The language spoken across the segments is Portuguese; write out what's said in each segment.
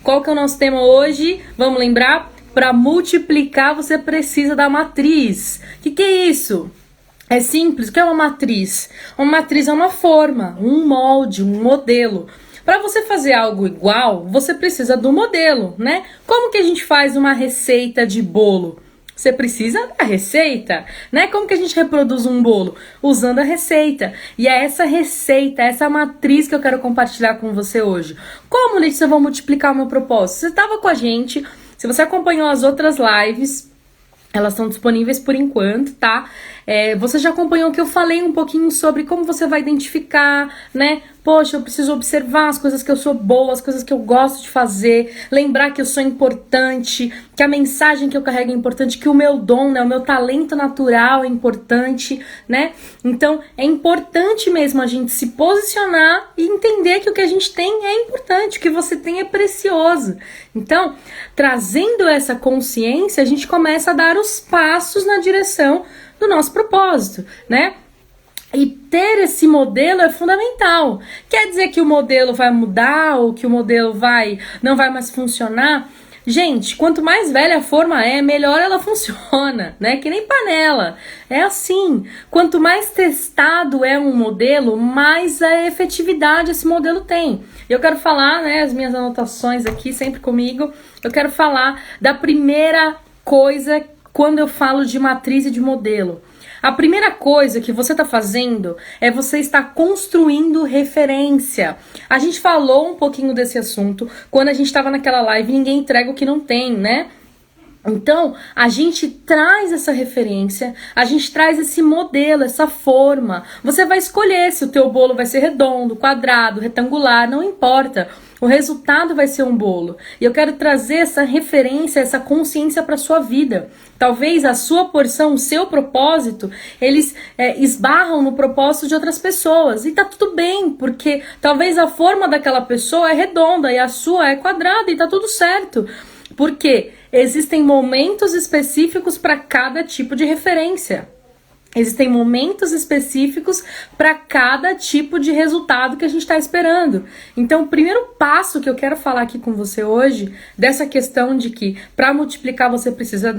Qual que é o nosso tema hoje? Vamos lembrar? Para multiplicar você precisa da matriz. O que é isso? É simples. O que é uma matriz? Uma matriz é uma forma, um molde, um modelo. Para você fazer algo igual, você precisa do modelo, né? Como que a gente faz uma receita de bolo? Você precisa da receita, né? Como que a gente reproduz um bolo? Usando a receita. E é essa receita, essa matriz que eu quero compartilhar com você hoje. Como, Letícia, eu vou multiplicar o meu propósito? Você estava com a gente, se você acompanhou as outras lives, elas estão disponíveis por enquanto, tá? Você já acompanhou que eu falei um pouquinho sobre como você vai identificar, né? Poxa, eu preciso observar as coisas que eu sou boa, as coisas que eu gosto de fazer, lembrar que eu sou importante, que a mensagem que eu carrego é importante, que o meu dom, né, o meu talento natural é importante, né? Então, é importante mesmo a gente se posicionar e entender que o que a gente tem é importante, o que você tem é precioso. Então, trazendo essa consciência, a gente começa a dar os passos na direção do nosso propósito, né? E ter esse modelo é fundamental. Quer dizer que o modelo vai mudar ou que o modelo não vai mais funcionar? Gente, quanto mais velha a forma é, melhor ela funciona, né? Que nem panela. É assim. Quanto mais testado é um modelo, mais a efetividade esse modelo tem. Eu quero falar, né, as minhas anotações aqui sempre comigo. Eu quero falar da primeira coisa quando eu falo de matriz e de modelo. A primeira coisa que você está fazendo é você estar construindo referência. A gente falou um pouquinho desse assunto quando a gente estava naquela live, ninguém entrega o que não tem, né? Então, a gente traz essa referência, a gente traz esse modelo, essa forma. Você vai escolher se o teu bolo vai ser redondo, quadrado, retangular, não importa. O resultado vai ser um bolo. E eu quero trazer essa referência, essa consciência para sua vida. Talvez a sua porção, o seu propósito, eles esbarram no propósito de outras pessoas. E tá tudo bem, porque talvez a forma daquela pessoa é redonda e a sua é quadrada e tá tudo certo. Porque existem momentos específicos para cada tipo de referência. Existem momentos específicos para cada tipo de resultado que a gente está esperando. Então, o primeiro passo que eu quero falar aqui com você hoje, dessa questão de que para multiplicar você precisa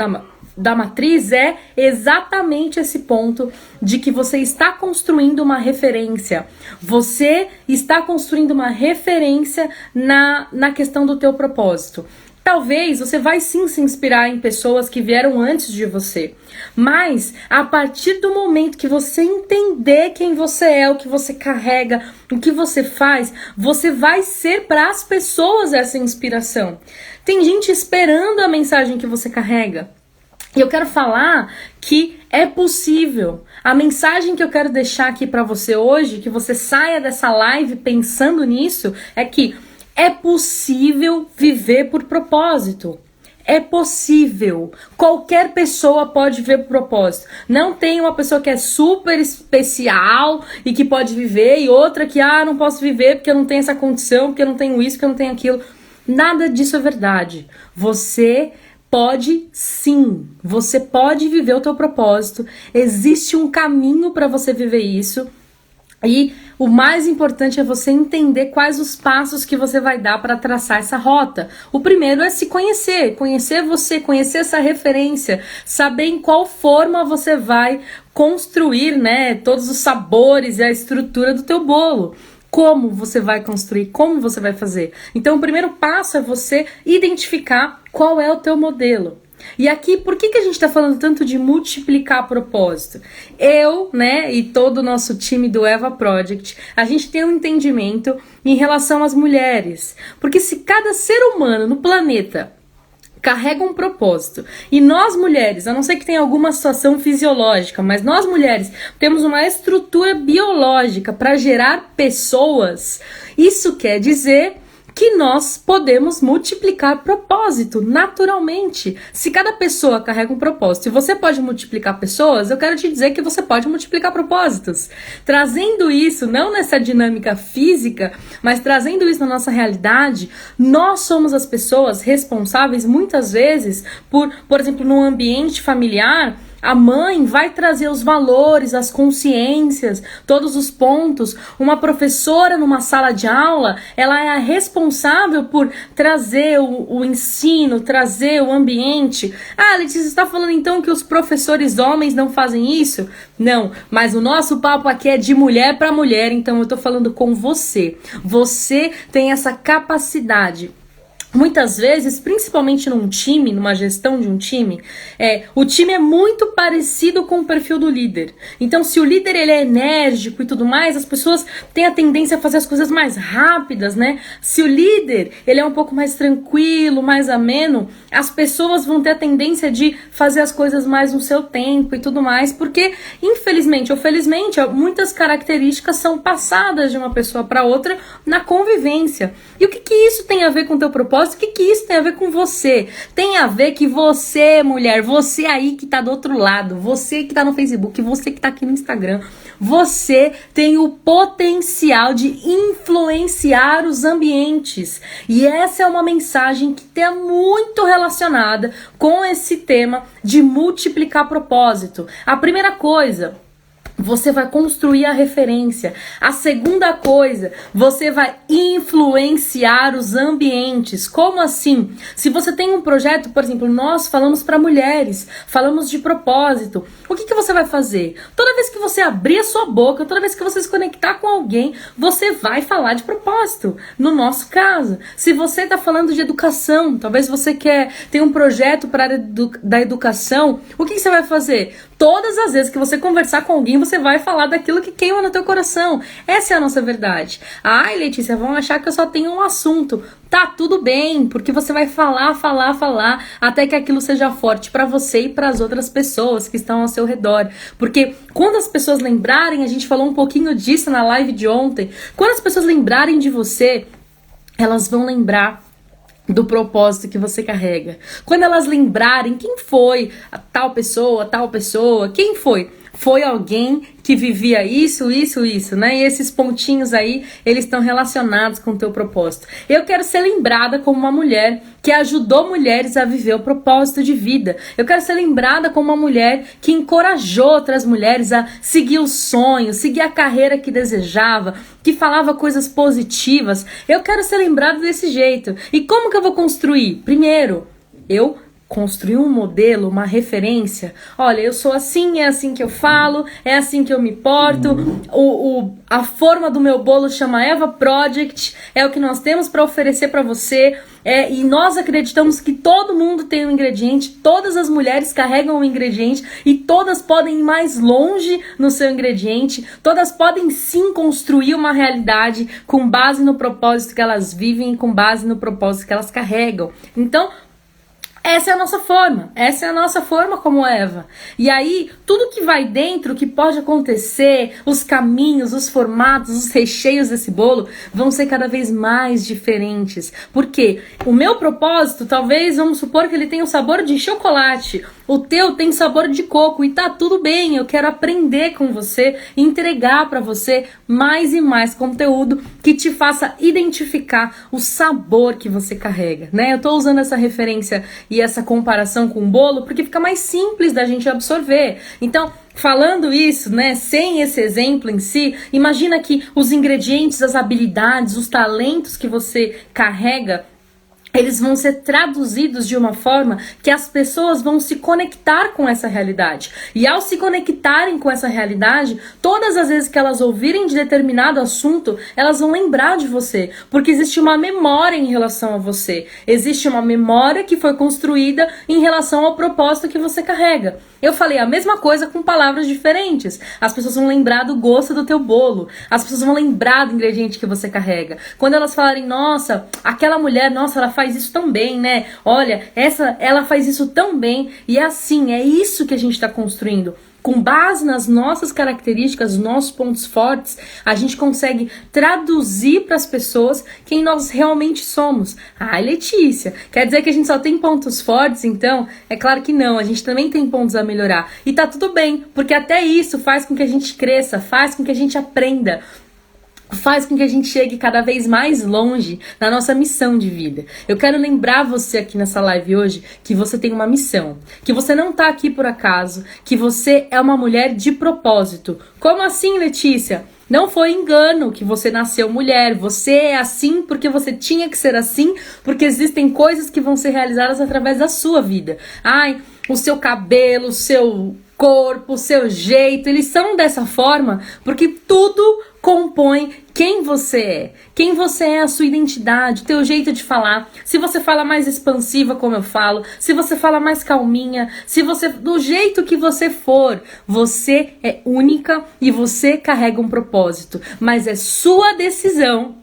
da matriz, é exatamente esse ponto de que você está construindo uma referência. Você está construindo uma referência na questão do teu propósito. Talvez você vai sim se inspirar em pessoas que vieram antes de você, mas a partir do momento que você entender quem você é, o que você carrega, o que você faz, você vai ser para as pessoas essa inspiração. Tem gente esperando a mensagem que você carrega. E eu quero falar que é possível. A mensagem que eu quero deixar aqui para você hoje, que você saia dessa live pensando nisso, é que é possível viver por propósito. É possível. Qualquer pessoa pode viver por propósito. Não tem uma pessoa que é super especial e que pode viver e outra que, não posso viver porque eu não tenho essa condição, porque eu não tenho isso, porque eu não tenho aquilo. Nada disso é verdade. Você pode sim. Você pode viver o teu propósito. Existe um caminho para você viver isso. E o mais importante é você entender quais os passos que você vai dar para traçar essa rota. O primeiro é se conhecer você, conhecer essa referência, saber em qual forma você vai construir, né, todos os sabores e a estrutura do teu bolo. Como você vai construir, como você vai fazer. Então o primeiro passo é você identificar qual é o teu modelo. E aqui, por que a gente está falando tanto de multiplicar propósito? Eu, né, e todo o nosso time do Eva Project, a gente tem um entendimento em relação às mulheres. Porque se cada ser humano no planeta carrega um propósito, e nós mulheres, a não ser que tenha alguma situação fisiológica, mas nós mulheres temos uma estrutura biológica para gerar pessoas, isso quer dizer que nós podemos multiplicar propósito naturalmente. Se cada pessoa carrega um propósito e você pode multiplicar pessoas, eu quero te dizer que você pode multiplicar propósitos. Trazendo isso, não nessa dinâmica física, mas trazendo isso na nossa realidade, nós somos as pessoas responsáveis muitas vezes por exemplo, no ambiente familiar, A mãe vai trazer os valores, as consciências, todos os pontos. Uma professora numa sala de aula, ela é a responsável por trazer o ensino, trazer o ambiente. Ah, Letícia, você está falando então que os professores homens não fazem isso? Não, mas o nosso papo aqui é de mulher para mulher, então eu tô falando com você. Você tem essa capacidade. Muitas vezes, principalmente num time, numa gestão de um time, o time é muito parecido com o perfil do líder. Então, se o líder ele é enérgico e tudo mais, as pessoas têm a tendência a fazer as coisas mais rápidas, né? Se o líder ele é um pouco mais tranquilo, mais ameno, as pessoas vão ter a tendência de fazer as coisas mais no seu tempo e tudo mais, porque, infelizmente ou felizmente, muitas características são passadas de uma pessoa para outra na convivência. E o que isso tem a ver com o teu propósito? O que isso tem a ver com você? Tem a ver que você, mulher, você aí que tá do outro lado, você que tá no Facebook, você que tá aqui no Instagram, você tem o potencial de influenciar os ambientes. E essa é uma mensagem que está muito relacionada com esse tema de multiplicar propósito. A primeira coisa, você vai construir a referência. A segunda coisa, você vai influenciar os ambientes. Como assim? Se você tem um projeto, por exemplo, nós falamos para mulheres, falamos de propósito. O que você vai fazer? Toda vez que você abrir a sua boca, toda vez que você se conectar com alguém, você vai falar de propósito. No nosso caso, se você está falando de educação, talvez você tem um projeto para a área da educação, o que você vai fazer? Todas as vezes que você conversar com alguém, você vai falar daquilo que queima no teu coração. Essa é a nossa verdade. Ai, Letícia, vão achar que eu só tenho um assunto. Tá tudo bem, porque você vai falar, até que aquilo seja forte para você e para as outras pessoas que estão ao seu redor. Porque quando as pessoas lembrarem, a gente falou um pouquinho disso na live de ontem, quando as pessoas lembrarem de você, elas vão lembrar do propósito que você carrega. Quando elas lembrarem quem foi a tal pessoa, quem foi? Foi alguém que vivia isso, né? E esses pontinhos aí, eles estão relacionados com o teu propósito. Eu quero ser lembrada como uma mulher que ajudou mulheres a viver o propósito de vida. Eu quero ser lembrada como uma mulher que encorajou outras mulheres a seguir os sonhos, seguir a carreira que desejava, que falava coisas positivas. Eu quero ser lembrada desse jeito. E como que eu vou construir? Primeiro, eu construir um modelo, uma referência. Olha, eu sou assim, é assim que eu falo, é assim que eu me porto. A forma do meu bolo chama Eva Project, é o que nós temos para oferecer para você. E nós acreditamos que todo mundo tem um ingrediente, todas as mulheres carregam um ingrediente e todas podem ir mais longe no seu ingrediente, todas podem sim construir uma realidade com base no propósito que elas vivem e com base no propósito que elas carregam. Então, essa é a nossa forma como Eva. E aí, tudo que vai dentro, que pode acontecer, os caminhos, os formatos, os recheios desse bolo, vão ser cada vez mais diferentes. Por quê? O meu propósito, talvez, vamos supor que ele tenha o sabor de chocolate. O teu tem sabor de coco e tá tudo bem. Eu quero aprender com você, entregar para você mais e mais conteúdo que te faça identificar o sabor que você carrega, né? Eu tô usando essa referência e essa comparação com o bolo porque fica mais simples da gente absorver. Então, falando isso, né, sem esse exemplo em si, imagina que os ingredientes, as habilidades, os talentos que você carrega, eles vão ser traduzidos de uma forma que as pessoas vão se conectar com essa realidade. E ao se conectarem com essa realidade, todas as vezes que elas ouvirem de determinado assunto, elas vão lembrar de você. Porque existe uma memória em relação a você. Existe uma memória que foi construída em relação ao propósito que você carrega. Eu falei a mesma coisa com palavras diferentes. As pessoas vão lembrar do gosto do teu bolo. As pessoas vão lembrar do ingrediente que você carrega. Quando elas falarem, nossa, aquela mulher, nossa, ela faz isso tão bem, né? Olha, ela faz isso tão bem. E é assim, é isso que a gente está construindo. Com base nas nossas características, nossos pontos fortes, a gente consegue traduzir para as pessoas quem nós realmente somos. Ah, Letícia, quer dizer que a gente só tem pontos fortes, então? É claro que não, a gente também tem pontos a melhorar. E tá tudo bem, porque até isso faz com que a gente cresça, faz com que a gente aprenda. faz com que a gente chegue cada vez mais longe na nossa missão de vida. Eu quero lembrar você aqui nessa live hoje que você tem uma missão, que você não tá aqui por acaso, que você é uma mulher de propósito. Como assim, Letícia? Não foi engano que você nasceu mulher, você é assim porque você tinha que ser assim, porque existem coisas que vão ser realizadas através da sua vida. Ai, o seu cabelo, o seu corpo, o seu jeito, eles são dessa forma porque tudo compõe quem você é, a sua identidade, o teu jeito de falar. Se você fala mais expansiva, como eu falo, se você fala mais calminha, se você, do jeito que você for, você é única e você carrega um propósito, mas é sua decisão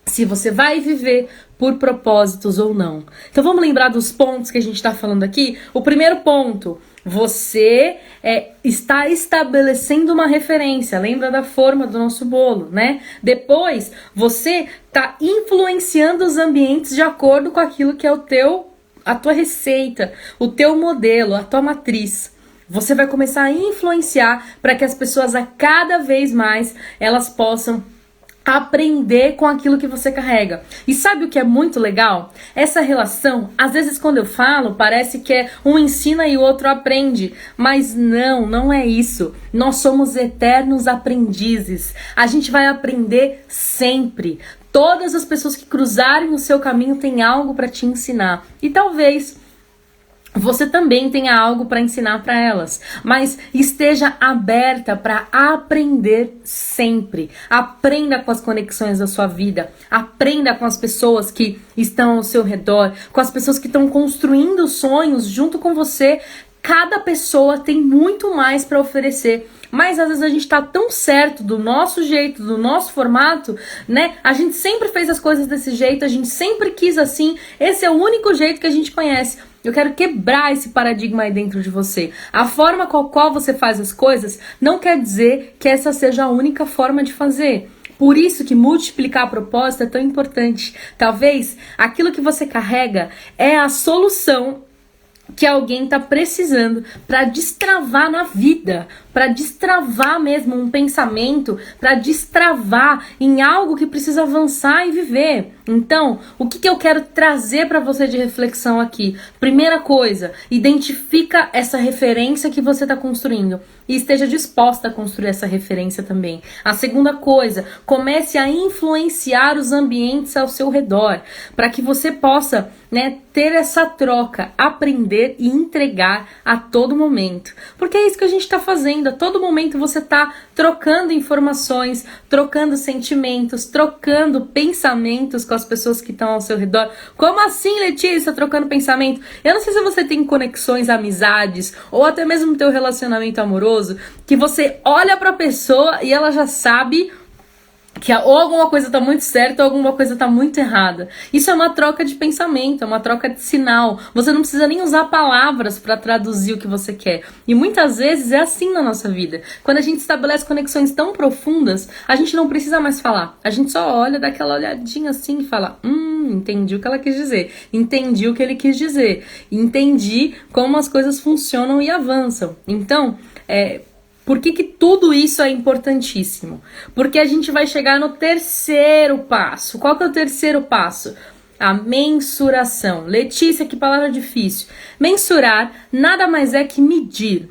se você vai viver por propósitos ou não. Então vamos lembrar dos pontos que a gente está falando aqui? O primeiro ponto, você está estabelecendo uma referência. Lembra da forma do nosso bolo, né? Depois, você está influenciando os ambientes de acordo com aquilo que é a tua receita, o teu modelo, a tua matriz. Você vai começar a influenciar para que as pessoas a cada vez mais elas possam aprender com aquilo que você carrega. E sabe o que é muito legal? Essa relação, às vezes quando eu falo, parece que é um ensina e o outro aprende. Mas não é isso. Nós somos eternos aprendizes. A gente vai aprender sempre. Todas as pessoas que cruzarem o seu caminho têm algo para te ensinar. E talvez você também tenha algo para ensinar para elas, mas esteja aberta para aprender sempre. Aprenda com as conexões da sua vida, aprenda com as pessoas que estão ao seu redor, com as pessoas que estão construindo sonhos junto com você. Cada pessoa tem muito mais para oferecer. Mas às vezes a gente tá tão certo do nosso jeito, do nosso formato, né? A gente sempre fez as coisas desse jeito, a gente sempre quis assim. Esse é o único jeito que a gente conhece. Eu quero quebrar esse paradigma aí dentro de você. A forma com a qual você faz as coisas não quer dizer que essa seja a única forma de fazer. Por isso que multiplicar a propósito é tão importante. Talvez aquilo que você carrega é a solução que alguém tá precisando para destravar na vida, para destravar mesmo um pensamento, para destravar em algo que precisa avançar e viver. Então, o que eu quero trazer para você de reflexão aqui? Primeira coisa, identifica essa referência que você está construindo e esteja disposta a construir essa referência também. A segunda coisa, comece a influenciar os ambientes ao seu redor, para que você possa, ter essa troca, aprender e entregar a todo momento. Porque é isso que a gente está fazendo. A todo momento você está trocando informações, trocando sentimentos, trocando pensamentos com as pessoas que estão ao seu redor. Como assim, Letícia, trocando pensamento? Eu não sei se você tem conexões, amizades, ou até mesmo teu relacionamento amoroso, que você olha para a pessoa e ela já sabe que ou alguma coisa tá muito certa ou alguma coisa tá muito errada. Isso é uma troca de pensamento, é uma troca de sinal. Você não precisa nem usar palavras para traduzir o que você quer. E muitas vezes é assim na nossa vida. Quando a gente estabelece conexões tão profundas, a gente não precisa mais falar. A gente só olha, dá aquela olhadinha assim e fala: entendi o que ela quis dizer. Entendi o que ele quis dizer. Entendi como as coisas funcionam e avançam. Então, por que tudo isso é importantíssimo? Porque a gente vai chegar no terceiro passo. Qual que é o terceiro passo? A mensuração. Letícia, que palavra difícil. Mensurar nada mais é que medir.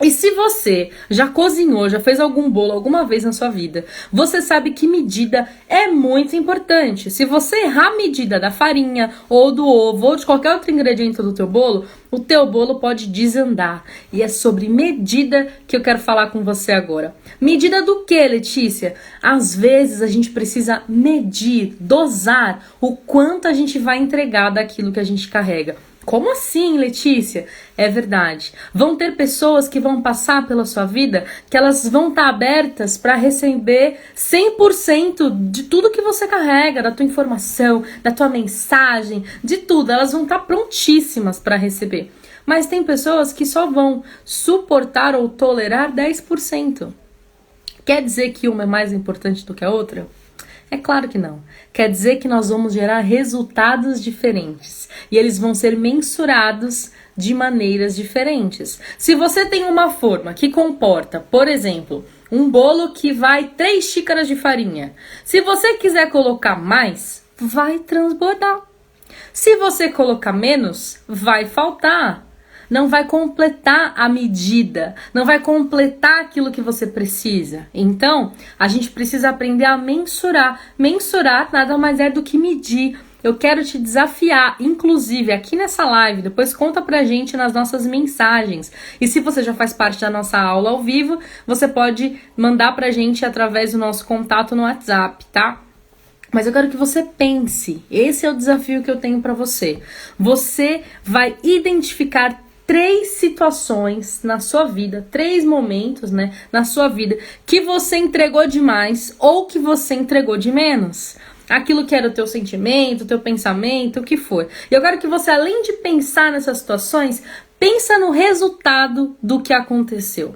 E se você já cozinhou, já fez algum bolo alguma vez na sua vida, você sabe que medida é muito importante. Se você errar a medida da farinha, ou do ovo, ou de qualquer outro ingrediente do teu bolo, o teu bolo pode desandar. E é sobre medida que eu quero falar com você agora. Medida do que, Letícia? Às vezes a gente precisa medir, dosar o quanto a gente vai entregar daquilo que a gente carrega. Como assim, Letícia? É verdade. Vão ter pessoas que vão passar pela sua vida que elas vão estar abertas para receber 100% de tudo que você carrega, da tua informação, da tua mensagem, de tudo. Elas vão estar prontíssimas para receber. Mas tem pessoas que só vão suportar ou tolerar 10%. Quer dizer que uma é mais importante do que a outra? É claro que não. Quer dizer que nós vamos gerar resultados diferentes. E eles vão ser mensurados de maneiras diferentes. Se você tem uma forma que comporta, por exemplo, um bolo que vai 3 xícaras de farinha. Se você quiser colocar mais, vai transbordar. Se você colocar menos, vai faltar. Não vai completar a medida, não vai completar aquilo que você precisa. Então, a gente precisa aprender a mensurar. Mensurar nada mais é do que medir. Eu quero te desafiar, inclusive aqui nessa live, depois conta pra gente nas nossas mensagens. E se você já faz parte da nossa aula ao vivo, você pode mandar pra gente através do nosso contato no WhatsApp, tá? Mas eu quero que você pense, esse é o desafio que eu tenho pra você. Você vai identificar 3 situações na sua vida, 3 momentos, né, na sua vida, que você entregou demais ou que você entregou de menos. Aquilo que era o teu sentimento, o teu pensamento, o que for. E eu quero que você, além de pensar nessas situações, pensa no resultado do que aconteceu.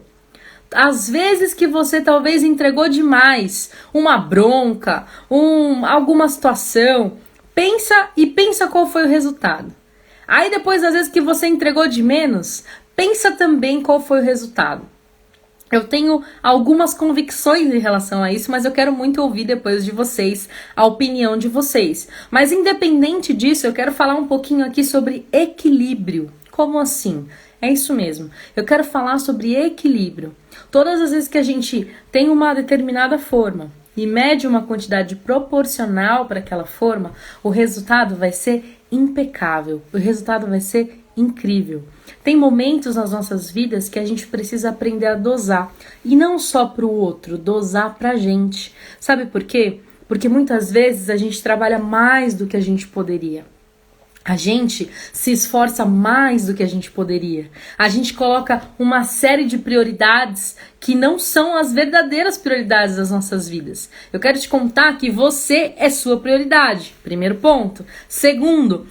Às vezes que você talvez entregou demais, uma bronca, alguma situação, pensa qual foi o resultado. Aí depois, às vezes que você entregou de menos, pensa também qual foi o resultado. Eu tenho algumas convicções em relação a isso, mas eu quero muito ouvir depois de vocês a opinião de vocês. Mas independente disso, eu quero falar um pouquinho aqui sobre equilíbrio. Como assim? É isso mesmo. Eu quero falar sobre equilíbrio. Todas as vezes que a gente tem uma determinada forma e mede uma quantidade proporcional para aquela forma, o resultado vai ser impecável, o resultado vai ser incrível. Tem momentos nas nossas vidas que a gente precisa aprender a dosar, e não só para o outro, dosar pra gente. Sabe por quê? Porque muitas vezes a gente trabalha mais do que a gente poderia. A gente se esforça mais do que a gente poderia. A gente coloca uma série de prioridades que não são as verdadeiras prioridades das nossas vidas. Eu quero te contar que você é sua prioridade. Primeiro ponto. Segundo,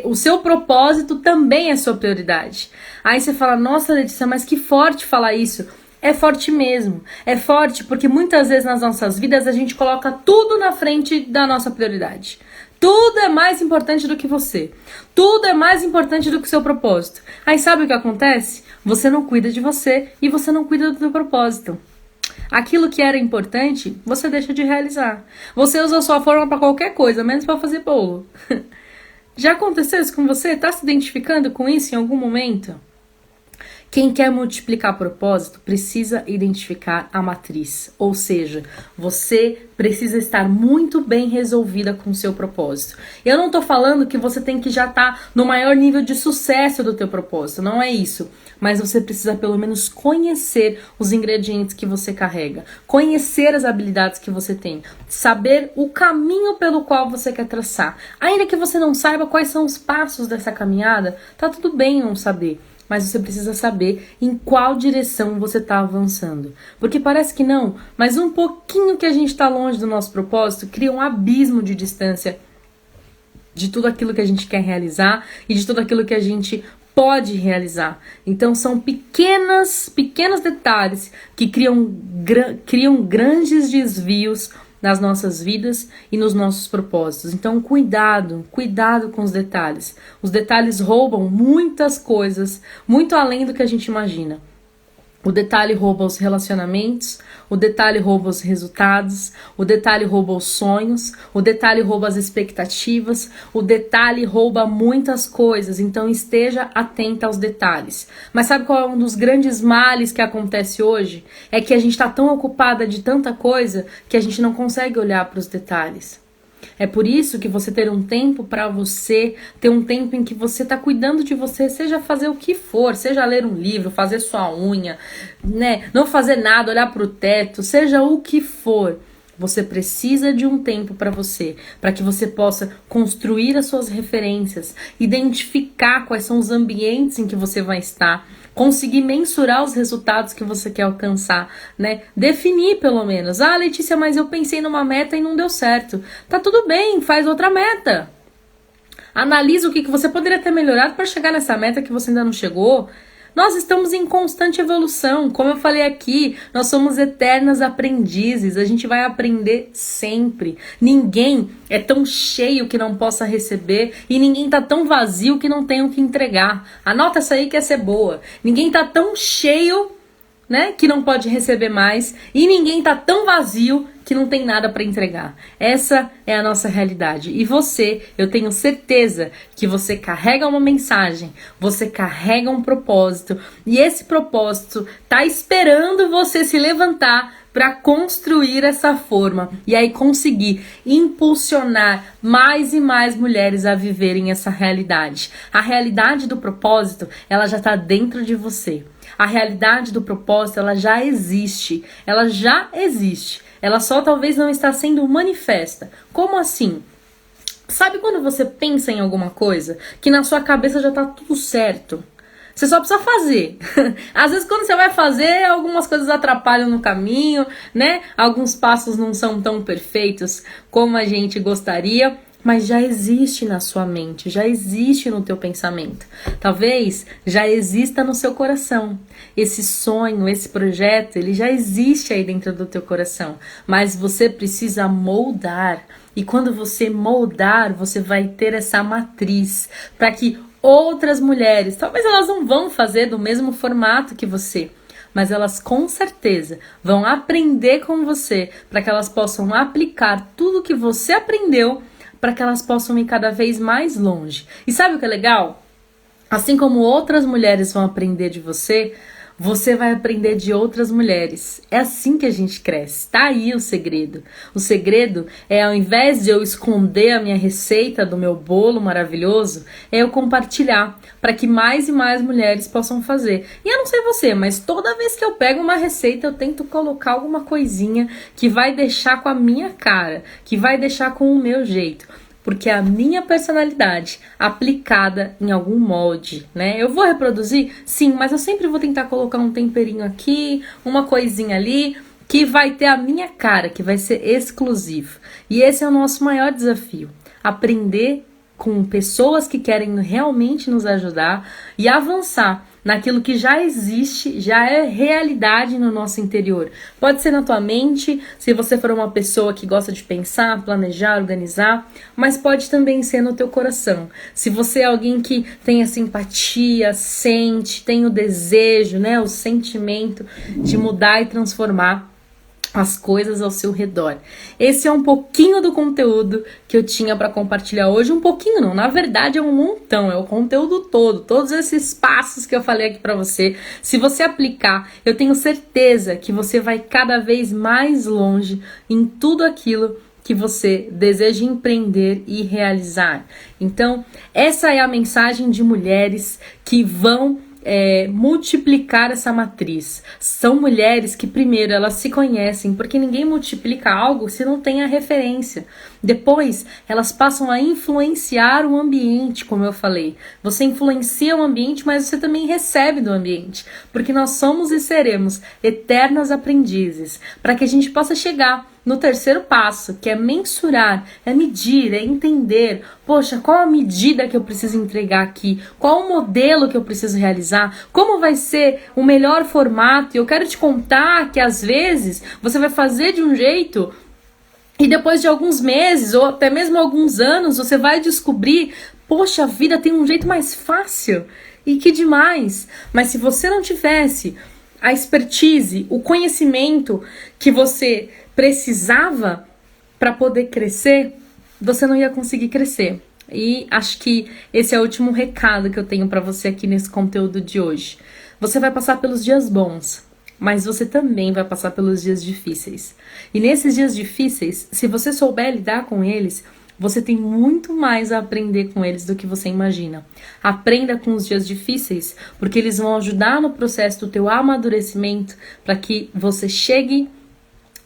o seu propósito também é sua prioridade. Aí você fala, nossa, Letícia, mas que forte falar isso. É forte mesmo. É forte porque muitas vezes nas nossas vidas a gente coloca tudo na frente da nossa prioridade. Tudo é mais importante do que você. Tudo é mais importante do que o seu propósito. Aí sabe o que acontece? Você não cuida de você e você não cuida do seu propósito. Aquilo que era importante, você deixa de realizar. Você usa a sua forma para qualquer coisa, menos para fazer bolo. Já aconteceu isso com você? Tá se identificando com isso em algum momento? Quem quer multiplicar propósito precisa identificar a matriz, ou seja, você precisa estar muito bem resolvida com o seu propósito. Eu não tô falando que você tem que já estar no maior nível de sucesso do teu propósito, não é isso. Mas você precisa pelo menos conhecer os ingredientes que você carrega, conhecer as habilidades que você tem, saber o caminho pelo qual você quer traçar. Ainda que você não saiba quais são os passos dessa caminhada, tá tudo bem não saber. Mas você precisa saber em qual direção você está avançando. Porque parece que não, mas um pouquinho que a gente está longe do nosso propósito cria um abismo de distância de tudo aquilo que a gente quer realizar e de tudo aquilo que a gente pode realizar. Então são pequenos detalhes que criam grandes desvios nas nossas vidas e nos nossos propósitos. Então cuidado com os detalhes. Os detalhes roubam muitas coisas, muito além do que a gente imagina. O detalhe rouba os relacionamentos, o detalhe rouba os resultados, o detalhe rouba os sonhos, o detalhe rouba as expectativas, o detalhe rouba muitas coisas, então esteja atenta aos detalhes. Mas sabe qual é um dos grandes males que acontece hoje? É que a gente está tão ocupada de tanta coisa que a gente não consegue olhar para os detalhes. É por isso que você ter um tempo para você, ter um tempo em que você está cuidando de você, seja fazer o que for, seja ler um livro, fazer sua unha, né? Não fazer nada, olhar para o teto, seja o que for. Você precisa de um tempo para você, para que você possa construir as suas referências, identificar quais são os ambientes em que você vai estar, conseguir mensurar os resultados que você quer alcançar, né? Definir pelo menos. Ah, Letícia, mas eu pensei numa meta e não deu certo. Tá tudo bem, faz outra meta. Analisa o que você poderia ter melhorado para chegar nessa meta que você ainda não chegou. Nós estamos em constante evolução, como eu falei aqui, nós somos eternas aprendizes, a gente vai aprender sempre. Ninguém é tão cheio que não possa receber e ninguém tá tão vazio que não tenha o que entregar. Anota essa aí que ia ser boa. Ninguém tá tão cheio né, que não pode receber mais, e ninguém tá tão vazio que não tem nada para entregar. Essa é a nossa realidade. E você, eu tenho certeza que você carrega uma mensagem, você carrega um propósito, e esse propósito tá esperando você se levantar para construir essa forma e aí conseguir impulsionar mais e mais mulheres a viverem essa realidade. A realidade do propósito, ela já está dentro de você. A realidade do propósito, ela já existe. Ela já existe. Ela só talvez não está sendo manifesta. Como assim? Sabe quando você pensa em alguma coisa que na sua cabeça já está tudo certo? Você só precisa fazer. Às vezes quando você vai fazer, algumas coisas atrapalham no caminho, né? Alguns passos não são tão perfeitos como a gente gostaria, mas já existe na sua mente, já existe no teu pensamento. Talvez já exista no seu coração. Esse sonho, esse projeto, ele já existe aí dentro do teu coração, mas você precisa moldar. E quando você moldar, você vai ter essa matriz para que outras mulheres, talvez elas não vão fazer do mesmo formato que você, mas elas com certeza vão aprender com você para que elas possam aplicar tudo que você aprendeu para que elas possam ir cada vez mais longe. E sabe o que é legal? Assim como outras mulheres vão aprender de você, você vai aprender de outras mulheres. É assim que a gente cresce. Tá aí o segredo. O segredo é, ao invés de eu esconder a minha receita do meu bolo maravilhoso, é eu compartilhar para que mais e mais mulheres possam fazer. E eu não sei você, mas toda vez que eu pego uma receita, eu tento colocar alguma coisinha que vai deixar com a minha cara, que vai deixar com o meu jeito. Porque é a minha personalidade aplicada em algum molde, né? Eu vou reproduzir? Sim, mas eu sempre vou tentar colocar um temperinho aqui, uma coisinha ali, que vai ter a minha cara, que vai ser exclusivo. E esse é o nosso maior desafio. Aprender com pessoas que querem realmente nos ajudar e avançar naquilo que já existe, já é realidade no nosso interior. Pode ser na tua mente, se você for uma pessoa que gosta de pensar, planejar, organizar, mas pode também ser no teu coração. Se você é alguém que tem a simpatia, sente, tem o desejo, né, o sentimento de mudar e transformar as coisas ao seu redor. Esse é um pouquinho do conteúdo que eu tinha para compartilhar hoje. Um pouquinho não, na verdade é um montão, é o conteúdo todo, todos esses passos que eu falei aqui para você. Se você aplicar, eu tenho certeza que você vai cada vez mais longe em tudo aquilo que você deseja empreender e realizar. Então, essa é a mensagem de mulheres que vão multiplicar essa matriz. São mulheres que primeiro elas se conhecem, porque ninguém multiplica algo se não tem a referência. Depois elas passam a influenciar o ambiente, como eu falei. Você influencia o ambiente, mas você também recebe do ambiente, porque nós somos e seremos eternas aprendizes, para que a gente possa chegar no terceiro passo, que é mensurar, é medir, é entender. Poxa, qual a medida que eu preciso entregar aqui? Qual o modelo que eu preciso realizar? Como vai ser o melhor formato? E eu quero te contar que às vezes você vai fazer de um jeito e depois de alguns meses ou até mesmo alguns anos você vai descobrir, poxa, a vida tem um jeito mais fácil. E que demais! Mas se você não tivesse a expertise, o conhecimento que você precisava para poder crescer, você não ia conseguir crescer. E acho que esse é o último recado que eu tenho para você aqui nesse conteúdo de hoje. Você vai passar pelos dias bons, mas você também vai passar pelos dias difíceis. E nesses dias difíceis, se você souber lidar com eles, você tem muito mais a aprender com eles do que você imagina. Aprenda com os dias difíceis, porque eles vão ajudar no processo do teu amadurecimento para que você chegue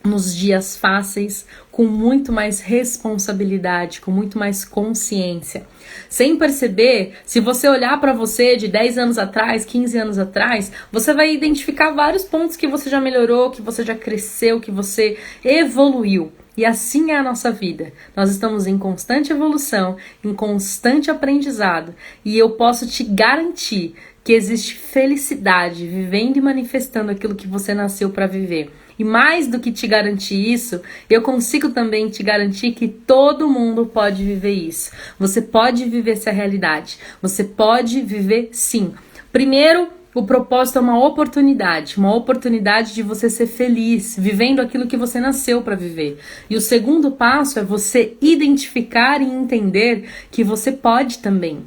nos dias fáceis com muito mais responsabilidade, com muito mais consciência. Sem perceber, se você olhar para você de 10 anos atrás, 15 anos atrás, você vai identificar vários pontos que você já melhorou, que você já cresceu, que você evoluiu. E assim é a nossa vida. Nós estamos em constante evolução, em constante aprendizado. E eu posso te garantir que existe felicidade vivendo e manifestando aquilo que você nasceu para viver. E mais do que te garantir isso, eu consigo também te garantir que todo mundo pode viver isso. Você pode viver essa realidade. Você pode viver sim. Primeiro, o propósito é uma oportunidade de você ser feliz, vivendo aquilo que você nasceu para viver. E o segundo passo é você identificar e entender que você pode também.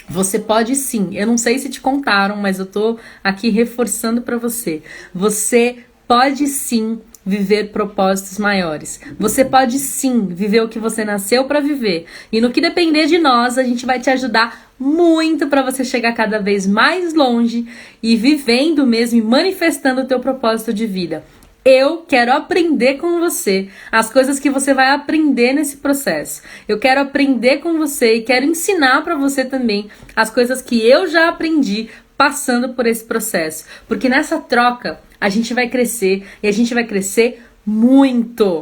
Você pode sim. Eu não sei se te contaram, mas eu tô aqui reforçando para você. Você pode sim viver propósitos maiores. Você pode sim viver o que você nasceu para viver. E no que depender de nós, a gente vai te ajudar muito para você chegar cada vez mais longe e vivendo mesmo e manifestando o teu propósito de vida. Eu quero aprender com você as coisas que você vai aprender nesse processo. Eu quero aprender com você e quero ensinar para você também as coisas que eu já aprendi passando por esse processo. Porque nessa troca a gente vai crescer e a gente vai crescer muito.